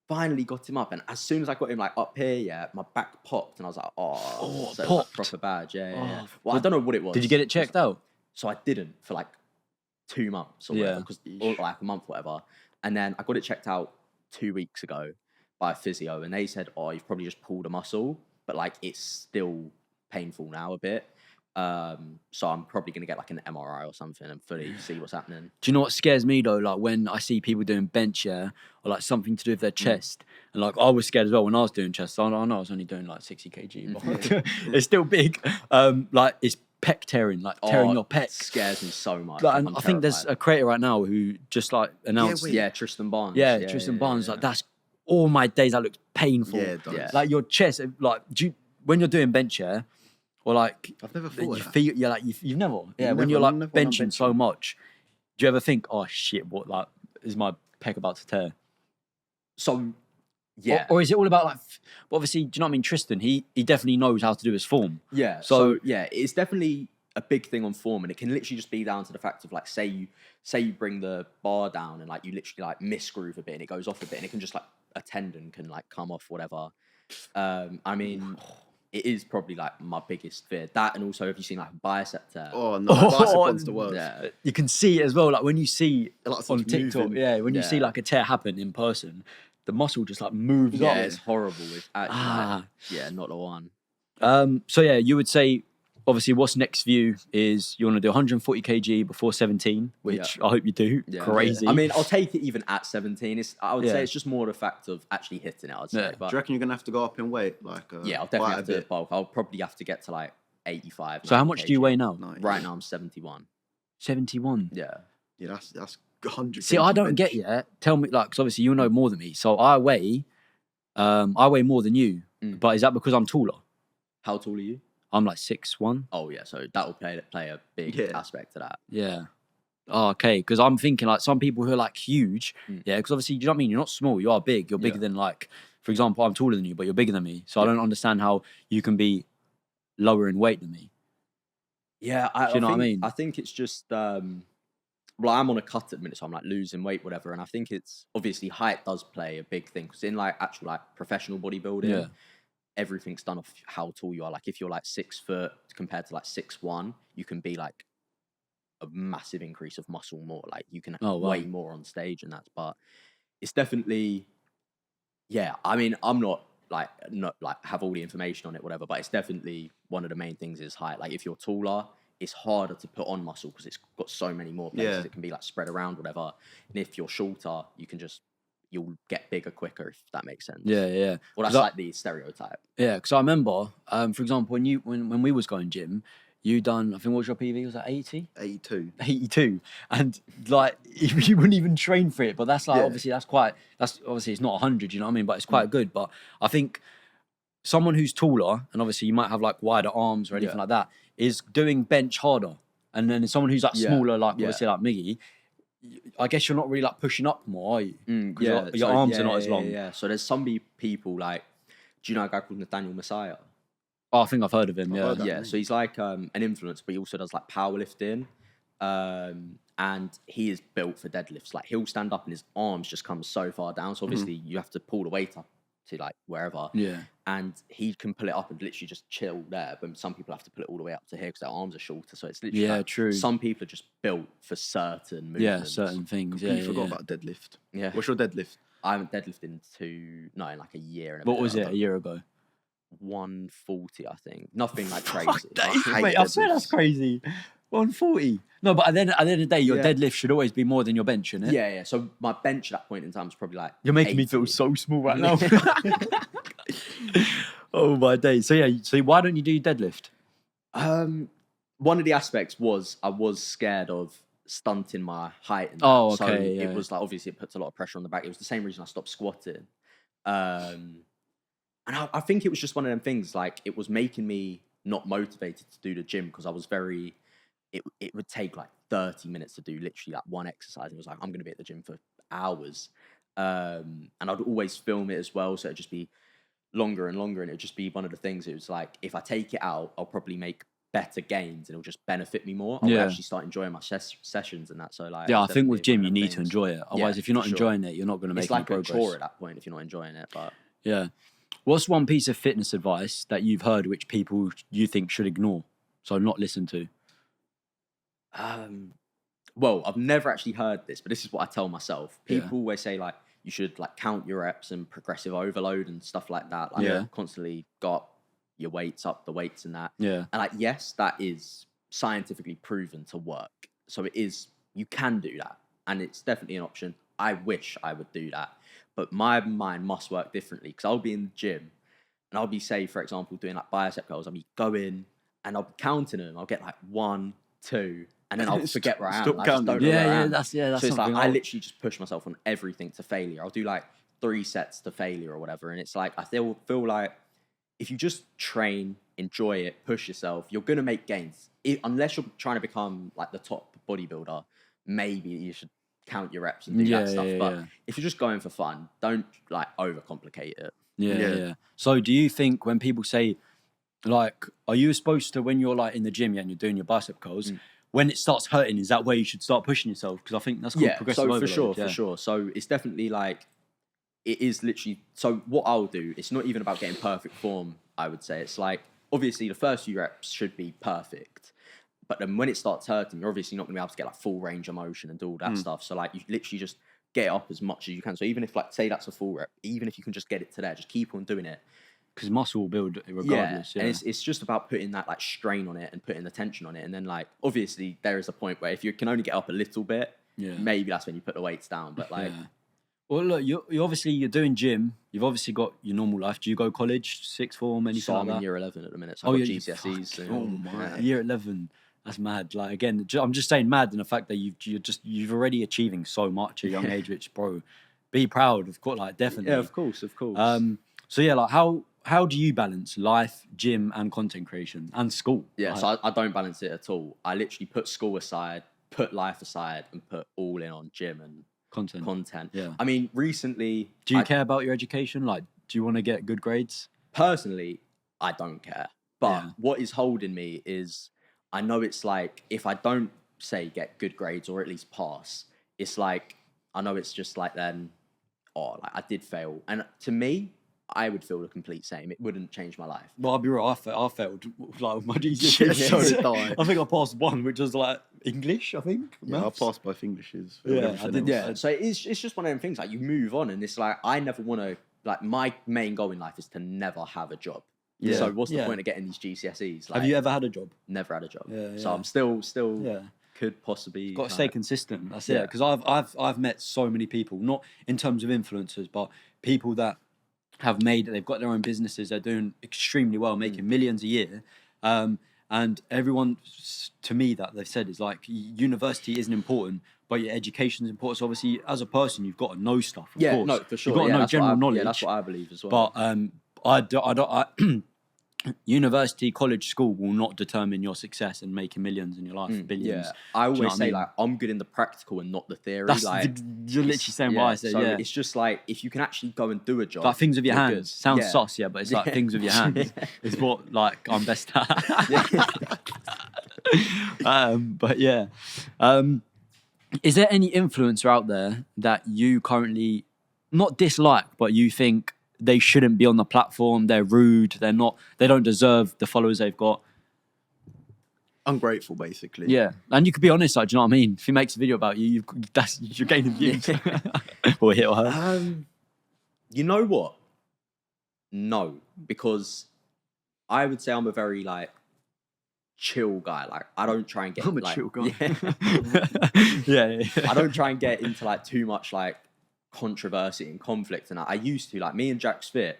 Finally got him up, and as soon as I got him like up here, my back popped, and I was like, so it was, like, proper bad, yeah. Well, I don't know what it was. Did you get it checked out? So I didn't for like 2 months or whatever, or like a month, whatever. And then I got it checked out 2 weeks ago by a physio, and they said, you've probably just pulled a muscle, but like it's still painful now a bit. So I'm probably going to get like an MRI or something and fully see what's happening. Do you know what scares me though? Like when I see people doing bench, or like something to do with their chest, and like I was scared as well when I was doing chest. I know I was only doing like 60 kg, but it's still big. Like it's pec tearing, like tearing your pecs. Scares me so much. Like, and I think there's a creator right now who just like announced, Tristan Barnes. Tristan Barnes. Like that's all my days. That looks painful. Yeah, it does. Like your chest, like when you're doing bench, or like I've never thought you feel, you've never, when never, you're like never benching so much, do you ever think, oh shit, what like is my pec about to tear? So, yeah. Or is it all about like? Obviously, do you know what I mean? Tristan, he definitely knows how to do his form. Yeah. So yeah, it's definitely a big thing on form, and it can literally just be down to the fact of like, say you bring the bar down and like you literally like misgroove a bit and it goes off a bit, and it can just like a tendon can like come off, whatever. I mean, it is probably like my biggest fear. That, and also, have you seen like a bicep tear? Oh no, bicep one's the worst. Yeah. You can see it as well, like when you see Like on it's TikTok, moving. when you see like a tear happen in person, the muscle just like moves Yeah, up. it's horrible. It's actually not the one. So yeah, you would say, obviously, what's next for you is you want to do 140 kg before 17, which I hope you do. Yeah. Crazy. I mean, I'll take it even at 17. I would say it's just more the fact of actually hitting it, I'd say. But, do you reckon you're gonna have to go up in weight? Like, I'll definitely have to bulk. I'll probably have to get to like 85. So how much do you weigh now? Right now, I'm 71. 71. Yeah. Yeah, that's 100. See, I don't get yet. Tell me, like, because obviously you know more than me. So I weigh more than you. But is that because I'm taller? How tall are you? I'm like 6'1". Oh yeah, so that will play a big aspect to that. Yeah. Oh, okay. Because I'm thinking like some people who are like huge. Yeah. Because obviously, you know what I mean. You're not small. You are big. You're bigger than like, for example, I'm taller than you, but you're bigger than me. So I don't understand how you can be lower in weight than me. Yeah, Do you know what I mean? I think it's just well, I'm on a cut at the minute, so I'm like losing weight, whatever. And I think it's obviously height does play a big thing, because in like actual like professional bodybuilding, everything's done off how tall you are. Like if you're like 6 foot compared to like 6'1", you can be like a massive increase of muscle more. Like you can weigh more on stage and that. But it's definitely, I mean, I'm not like have all the information on it, whatever. But it's definitely one of the main things is height. Like if you're taller, it's harder to put on muscle because it's got so many more places it can be like spread around, whatever. And if you're shorter, you'll get bigger quicker, if that makes sense. Yeah. Well, that's like the stereotype. Yeah, because I remember, for example, when we was going gym, you done, I think, what was your PV? Was that 80? 82. 82. And like, you wouldn't even train for it. But that's like, obviously, that's obviously, it's not 100, you know what I mean? But it's quite good. But I think someone who's taller, and obviously you might have like wider arms or anything like that, is doing bench harder. And then someone who's like smaller, like obviously like Miggy, I guess you're not really like pushing up more, are you? Your arms are not as long. Yeah. So there's some people like, do you know a guy called Nathaniel Messiah? Oh, I think I've heard of him. So he's like an influencer, but he also does like powerlifting. And he is built for deadlifts. Like he'll stand up and his arms just come so far down. So obviously you have to pull the weight up to like wherever. Yeah. And he can pull it up and literally just chill there. But some people have to pull it all the way up to here because their arms are shorter. So it's literally true. Some people are just built for certain movements. Yeah, certain things. You forgot about deadlift. Yeah. What's your deadlift? I haven't deadlifted in like a year. What was it a year ago? 140, I think. Nothing like crazy. Wait, I swear that's crazy. 140. No, but at the end of the day, your deadlift should always be more than your bench, shouldn't it? Yeah. So my bench at that point in time is probably like You're making 80. me feel so small right now. Oh my days. So why don't you do deadlift? One of the aspects was I was scared of stunting my height. And okay. So it was like, obviously it puts a lot of pressure on the back. It was the same reason I stopped squatting. And I think it was just one of them things, like it was making me not motivated to do the gym because I was it would take like 30 minutes to do literally like one exercise. And it was like, I'm going to be at the gym for hours. And I'd always film it as well. So it'd just be longer and longer. And it'd just be one of the things. It was like, if I take it out, I'll probably make better gains and it'll just benefit me more. I'll actually start enjoying my sessions and that. So like, I think with gym, you need to enjoy it. Otherwise, if you're not enjoying it, you're not going to make any progress. It's like a chore at that point if you're not enjoying it. But yeah. What's one piece of fitness advice that you've heard which people you think should ignore? So not listen to? Well, I've never actually heard this, but this is what I tell myself. People always say like, you should like count your reps and progressive overload and stuff like that. Like constantly got your weights up, the weights and that. Yeah. And like, yes, that is scientifically proven to work. So it is, you can do that. And it's definitely an option. I wish I would do that. But my mind must work differently because I'll be in the gym and I'll be, say, for example, doing like bicep curls. I'll be going and I'll be counting them. I'll get like 1, 2, and then I'll forget where I am. I just don't know where I am. That's so it's like I literally just push myself on everything to failure. I'll do like 3 sets to failure or whatever. And it's like I feel like if you just train, enjoy it, push yourself, you're going to make gains. Unless you're trying to become like the top bodybuilder, maybe you should count your reps and do that stuff. But if you're just going for fun, don't like overcomplicate it. Yeah. So do you think when people say, like, are you supposed to, when you're like in the gym and you're doing your bicep curls, when it starts hurting, is that where you should start pushing yourself? Because I think that's called progressive overload. For sure. So it's definitely like, it is literally, so what I'll do, it's not even about getting perfect form, I would say. It's like, obviously the first few reps should be perfect. But then when it starts hurting, you're obviously not going to be able to get like full range of motion and do all that stuff. So like you literally just get it up as much as you can. So even if like, say that's a full rep, even if you can just get it to there, just keep on doing it. Because muscle will build regardless. And it's just about putting that like strain on it and putting the tension on it. And then like, obviously there is a point where if you can only get up a little bit, maybe that's when you put the weights down. But like... Well, look, you're doing gym. You've obviously got your normal life. Do you go college, sixth form, anything like that? I'm in year 11 at the minute. So I've got GCSEs. Oh my, year 11. That's mad. Like again, I'm just saying mad in the fact that you've already achieving so much at a young age, which bro, be proud of course, like definitely. Yeah, of course. So yeah, like how do you balance life, gym, and content creation and school? Yeah, like, so I don't balance it at all. I literally put school aside, put life aside, and put all in on gym and content. Yeah. I mean, recently, do you care about your education? Like, do you want to get good grades? Personally, I don't care. But what is holding me is, I know it's like, if I don't, say, get good grades or at least pass, it's like, I know it's just like then, like I did fail. And to me, I would feel the complete same. It wouldn't change my life. Well, I'll be real, I failed like with my GCSEs. I think I passed one, which was like English, I think. Yeah, I passed both Englishes. I did. Yeah, so it's just one of them things, like you move on and it's like, I never want to, like my main goal in life is to never have a job. Yeah. So what's the point of getting these GCSEs? Like, have you ever had a job? Never had a job. So I'm still could possibly... Got to stay consistent. That's it. Because I've met so many people, not in terms of influencers, but people that they've got their own businesses, they're doing extremely well, making millions a year. And everyone, to me, that they've said is like, university isn't important, but your education is important. So obviously, as a person, you've got to know stuff. Of course. No, for sure. You've got to know general knowledge. Yeah, that's what I believe as well. But university, college, school will not determine your success and making millions in your life, billions. Yeah, I always say like, I'm good in the practical and not the theory. You're literally saying what I said. So it's just like, if you can actually go and do a job, like things with your hands. Sounds sus, but it's like things with your hands is what like I'm best at. But yeah, is there any influencer out there that you currently not dislike, but you think they shouldn't be on the platform? They're rude. They don't deserve the followers they've got. Ungrateful, basically. Yeah, and you could be honest. Like, do you know what I mean? If he makes a video about you, you're gaining views. Or hit or her. You know what? No, because I would say I'm a very like chill guy. Like, I don't try and get. I'm a like, chill guy. Yeah. I don't try and get into like too much like controversy and conflict, and I used to, like, me and Jack's Fit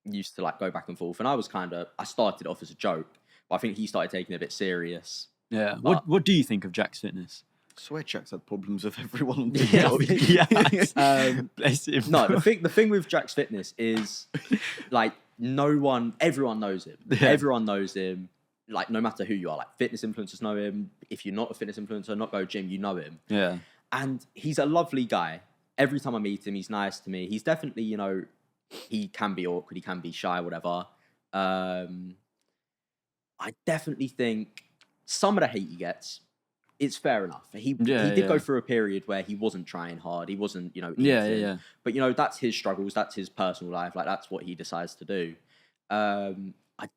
used to like go back and forth, and I started off as a joke, but I think he started taking it a bit serious. Yeah. What do you think of Jack's fitness? I swear Jack's had problems with everyone on TikTok. Bless him. No, the thing with Jack's fitness is like everyone knows him. Yeah. Everyone knows him. Like, no matter who you are, like fitness influencers know him. If you're not a fitness influencer, not go gym, you know him. Yeah. And he's a lovely guy. Every time I meet him, he's nice to me. He's definitely, he can be awkward, he can be shy, whatever. I definitely think some of the hate he gets, it's fair enough. He did go through a period where he wasn't trying hard. He wasn't, eating. Yeah. But, that's his struggles. That's his personal life. Like, that's what he decides to do. I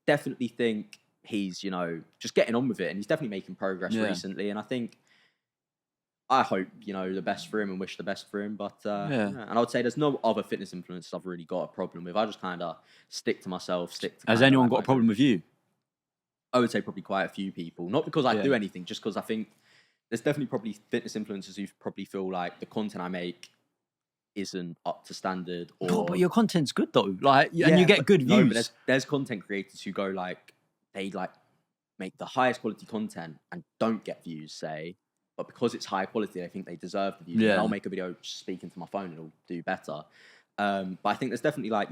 definitely think he's, just getting on with it. And he's definitely making progress recently. And I hope, the best for him and wish the best for him. But, and I would say there's no other fitness influencers I've really got a problem with. I just kind of stick to myself, Has anyone got a problem with you? I would say probably quite a few people. Not because I do anything, just because I think there's definitely probably fitness influencers who probably feel like the content I make isn't up to standard. Or... God, but your content's good though. Like, and you get good views. No, but there's content creators who go like, they like make the highest quality content and don't get views, say, but because it's high quality, I think they deserve the views. Yeah. I'll make a video speaking to my phone and it'll do better. But I think there's definitely like,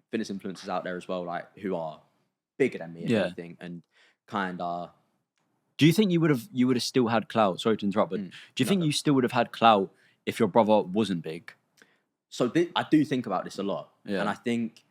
fitness influencers out there as well, like who are bigger than me and everything, and kind of. Do you think you would have still had clout? Sorry to interrupt, but do you think you still would have had clout if your brother wasn't big? So I do think about this a lot, and I think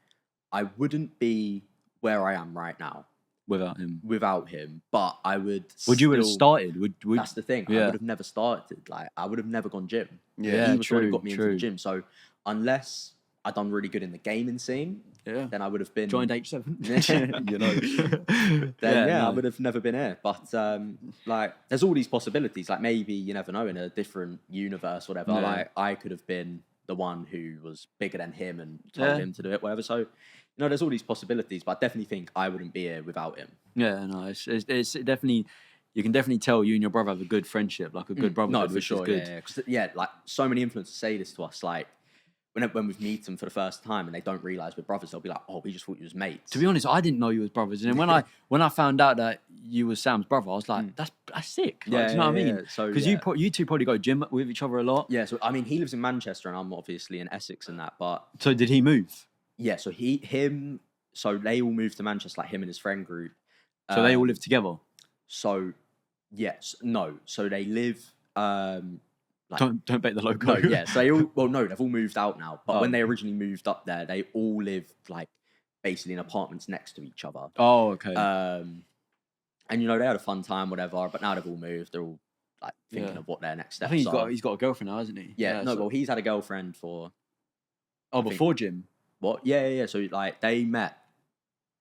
I wouldn't be where I am right now Without him, but I would. Would you have started? Would that's the thing. I would have never started. Like I would have never gone gym. Yeah, he was the one who got me into the gym. So unless I'd done really good in the gaming scene, then I would have been joined H7. you know. Then I would have never been here. But like, there's all these possibilities. Like maybe you never know, in a different universe, whatever. Like I could have been the one who was bigger than him and told him to do it, whatever. So. You know, there's all these possibilities, but I definitely think I wouldn't be here without him. Yeah, no, it's definitely, you can definitely tell you and your brother have a good friendship, like a good brotherhood, no, for which sure, is good. Yeah, 'cause, like so many influencers say this to us, like when we meet them for the first time and they don't realise we're brothers, they'll be like, "Oh, we just thought you was mates." To be honest, I didn't know you was brothers, and then when I found out that you was Sam's brother, I was like, "That's sick." Like, do you know what I mean? So because you two probably go gym with each other a lot. Yeah, so I mean, he lives in Manchester and I'm obviously in Essex and that, but so did he move? Yeah, so so they all moved to Manchester, like him and his friend group. So they all live together. So yes, no, so they live. Like, don't bet the logo. No, yeah. So they've all moved out now. But when they originally moved up there, they all lived like basically in apartments next to each other. Oh, okay. And you know, they had a fun time, whatever. But now they've all moved. They're all like thinking of what their next steps I think are. he's got a girlfriend now, hasn't he? Yeah. No, well, he's had a girlfriend for. Before gym. What? Yeah. So like they met.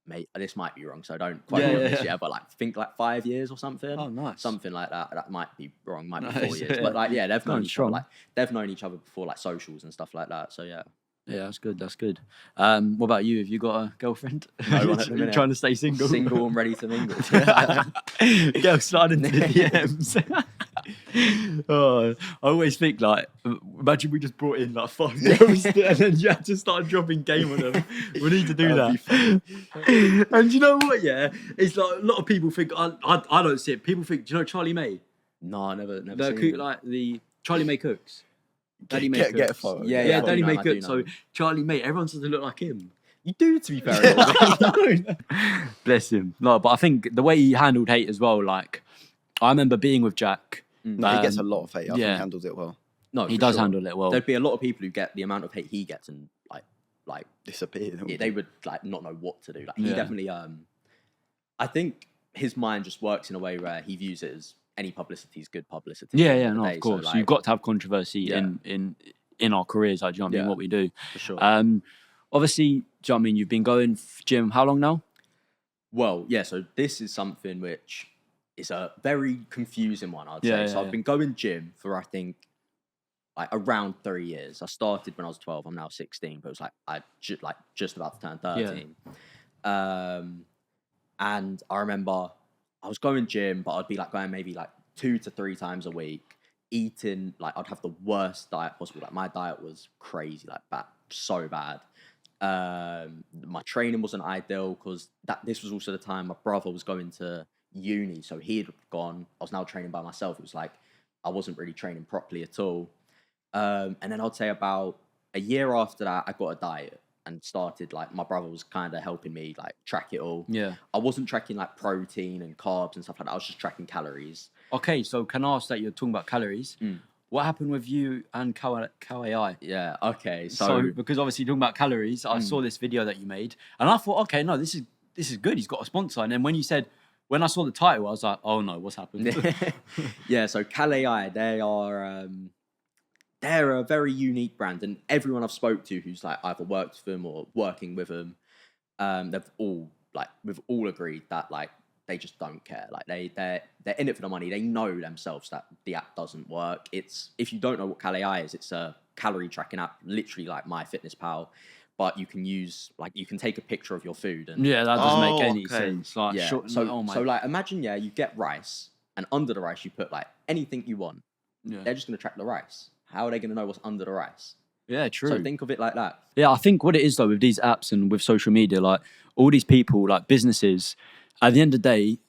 Mate, this might be wrong, so don't quite remember this yet, but think 5 years or something. Oh, nice. Something like that. That might be wrong, might be 4 years. But like, they've known each other. Like, they've known each other before, like socials and stuff like that. So yeah. Yeah, that's good. That's good. What about you? Have you got a girlfrind? No one at the minute. Trying to stay single. Single and ready to mingle. Girl, slide into the DMs. I always think like, imagine we just brought in like 5 girls and then you had to start dropping game on them. We need to do that. And you know what? Yeah, it's like a lot of people think. I don't see it. People think. Do you know Charlie May? No, I never. The Charlie May cooks. Daddy May get a photo. Yeah, Daddy May cooks. So Charlie May, everyone says they look like him. You do, to be fair. Bless him. No, but I think the way he handled hate as well. Like, I remember being with Jack. No, he gets a lot of hate. I think he handles it well. No, he does handle it well. There'd be a lot of people who get the amount of hate he gets and like disappear. They would like not know what to do. Like he definitely. I think his mind just works in a way where he views it as any publicity is good publicity. Yeah, no, of course. So, you've got to have controversy in our careers. Like, do you know what I mean? What we do. For sure. Obviously, do you know what I mean? You've been going gym how long now? Well, yeah. So this is something which is a very confusing one, I'd say. So I've been going gym for I think like around 3 years. I started when I was 12. I'm now 16, but it was like I just about to turn 13. And I remember I was going gym, but I'd be like going maybe like 2 to 3 times a week, eating like I'd have the worst diet possible. Like my diet was crazy, like bad, so bad. My training wasn't ideal because this was also the time my brother was going to uni, so he had gone. I was now training by myself. It was like I wasn't really training properly at all. And then I'd say about a year after that, I got a diet and started like my brother was kind of helping me like track it all. Yeah, I wasn't tracking like protein and carbs and stuff like that. I was just tracking calories. Okay, so can I ask that you're talking about calories? What happened with you and Kawai? Yeah, okay. So because obviously talking about calories, I saw this video that you made, and I thought, okay, no, this is good. He's got a sponsor. And then when I saw the title, I was like, oh no, what's happened? Yeah, so Kawai, they're a very unique brand, and everyone I've spoke to who's like either worked with them or working with them, we've all agreed that like they just don't care. Like they're in it for the money. They know themselves that the app doesn't work. If you don't know what Kawai is, it's a calorie tracking app, literally like MyFitnessPal, but you can take a picture of your food and that doesn't make any sense. Like, so like imagine you get rice and under the rice you put like anything you want. They're just gonna track the rice. How are they gonna know what's under the rice? Yeah, true. So think of it like that. Yeah, I think what it is though with these apps and with social media, like all these people, like businesses, at the end of the day,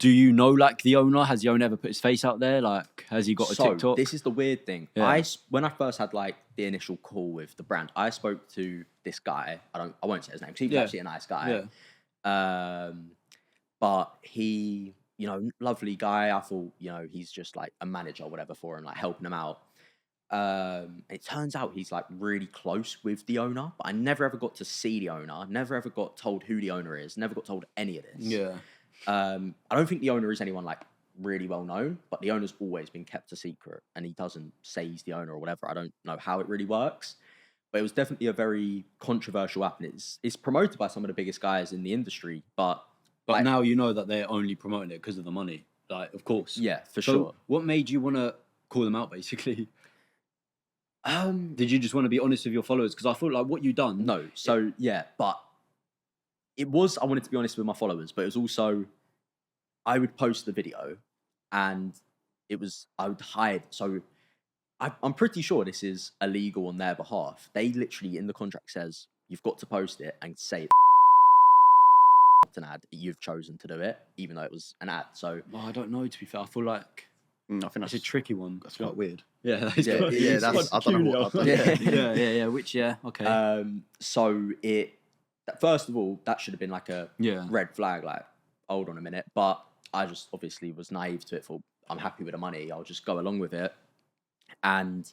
do you know like the owner? Has the owner ever put his face out there? Like, has he got a TikTok? This is the weird thing. Yeah. When I first had like the initial call with the brand, I spoke to this guy. I won't say his name because he was actually a nice guy. Yeah. But he, lovely guy. I thought, he's just like a manager or whatever for him, like helping him out. It turns out he's like really close with the owner, but I never ever got to see the owner. Never ever got told who the owner is. Never got told any of this. Yeah. I don't think the owner is anyone like really well known, but the owner's always been kept a secret, and he doesn't say he's the owner or whatever. I don't know how it really works, but it was definitely a very controversial app, and it's promoted by some of the biggest guys in the industry. But like, now you know that they're only promoting it because of the money. Like, of course. yeah, for So sure. what made you want to call them out, basically? Did you just want to be honest with your followers? Because I feel like what you done. No, so yeah, but it was, I wanted to be honest with my followers, but it was also, I would post the video and it was, I would hide. So I'm pretty sure this is illegal on their behalf. They literally, in the contract says, you've got to post it and say it's an ad. You've chosen to do it, even though it was an ad. So, Well, I don't know, to be fair. I feel like I think it's a tricky one. that's quite weird. Yeah, that's Yeah, quite- yeah, it's that's- quite I don't know what- peculiar. I don't- yeah. Which, okay. so first of all, that should have been like a Yeah. red flag, like, hold on a minute. But I just obviously was naive to it. For I'm happy with the money, I'll just go along with it. And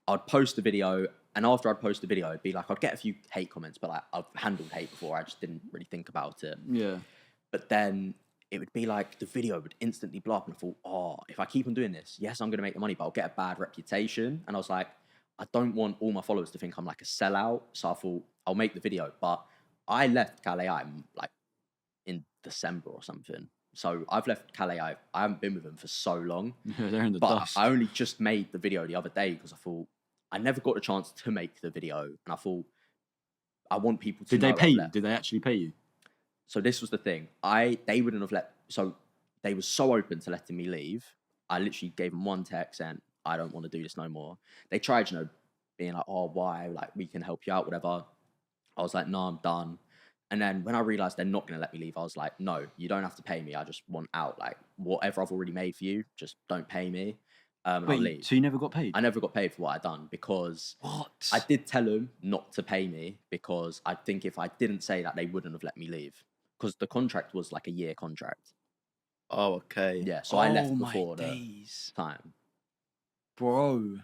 I'd post the video, and after I'd post the video, it'd be like I'd get a few hate comments, but like I've handled hate before. I just didn't really think about it. Yeah. But then it would be like the video would instantly blow up, and I thought, oh, if I keep on doing this, yes, I'm going to make the money, but I'll get a bad reputation. And I was like, I don't want all my followers to think I'm like a sellout. So I thought I'll make the video. But I left Calais like in December or something. So I've left Calais. I haven't been with them for so long. They're in the But dust. I only just made the video the other day because I thought I never got a chance to make the video, and I thought I want people to. Did they know pay I've you? left. Did they actually pay you? So this was the thing. They wouldn't have let. So they were so open to letting me leave. I literally gave them one text and I don't want to do this no more. They tried, being like, oh, why? Like, we can help you out, whatever. I was like, no, I'm done. And then when I realized they're not going to let me leave, I was like, no, you don't have to pay me. I just want out. Like, whatever I've already made for you, just don't pay me. And I'll leave. So you never got paid? I never got paid for what I'd done because What? I did tell them not to pay me because I think if I didn't say that, they wouldn't have let me leave because the contract was like a year contract. Oh, okay. Yeah, so I left my before the days. time. Bro.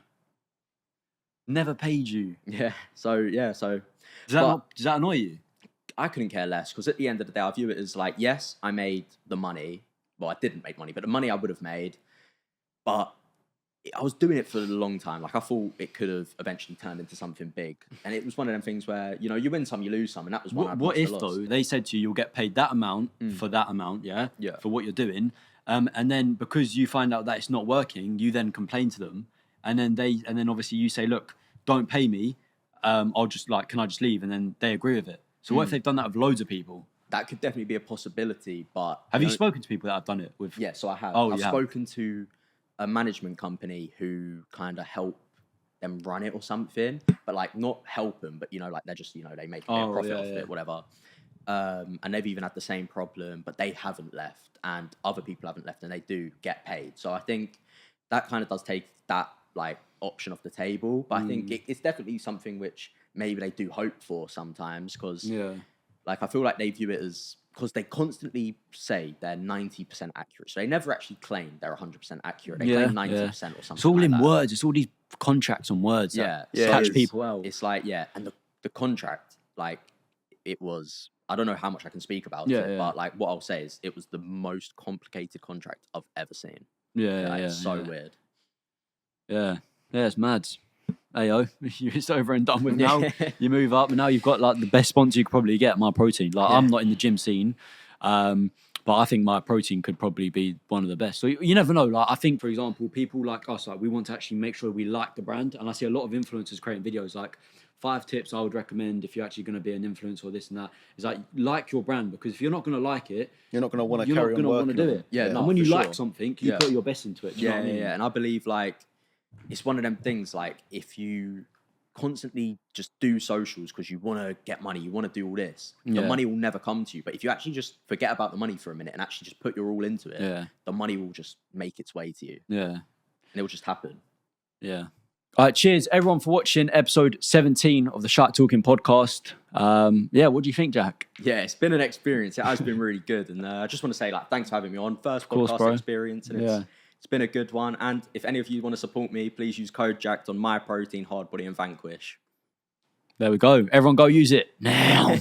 Never paid you. Yeah, so Does But- that annoy you? I couldn't care less because at the end of the day, I view it as like, yes, I made the money. Well, I didn't make money, but the money I would have made. But I was doing it for a long time. Like, I thought it could have eventually turned into something big. And it was one of them things where, you win some, you lose some. And that was one What if, lost. though, they said to you, you'll get paid that amount for that amount, yeah? Yeah. For what you're doing. And then because you find out that it's not working, you then complain to them. And then obviously you say, look, don't pay me. I'll just can I just leave? And then they agree with it. So what if they've done that with loads of people? That could definitely be a possibility. But Have you know- spoken to people that have done it with? Yeah, so I have. Oh, I've you have. spoken to a management company who kind of help them run it or something, but like not help them, but like they're just they make a bit of profit off it, whatever. And they've even had the same problem, but they haven't left, and other people haven't left, and they do get paid. So I think that kind of does take that option off the table. But I think it's definitely something which maybe they do hope for sometimes because I feel like they view it as because they constantly say they're 90% accurate. So they never actually claim they're 100% accurate. They claim 90% or something. It's all like in that. words. It's all these contracts on words Yeah, that catch it is. people out. It's and the contract, it was, I don't know how much I can speak about Yeah, it, yeah. but what I'll say is it was the most complicated contract I've ever seen. Yeah, It's so weird. Yeah, it's mad. Ayo, it's over and done with now. You move up, and now you've got the best sponsor you could probably get, My Protein. I'm not in the gym scene, but I think My Protein could probably be one of the best. So you never know. I think, for example, people like us, we want to actually make sure we like the brand. And I see a lot of influencers creating videos 5 tips I would recommend if you're actually going to be an influencer or this and that. Is like your brand, because if you're not going to like it, You're not going to want to you're not carry on going to want working to do on it. Yeah, and no, when you for like sure. something, you Yeah. put your best into it. Do you know what I mean? Yeah. And I believe it's one of them things if you constantly just do socials because you want to get money, you want to do all this, the Yeah. money will never come to you. But if you actually just forget about the money for a minute and actually just put your all into it, Yeah. the money will just make its way to you Yeah. and it will just happen. Yeah. All right, cheers everyone for watching episode 17 of the Shyte Talking podcast. What do you think, Jack? Yeah, it's been an experience. It has been really good. And I just want to say thanks for having me on. First course, podcast bro. experience. And Yeah. It's been a good one. And if any of you want to support me, please use code JACKED on My Protein, Hard Body, and Vanquish. There we go. Everyone go use it now.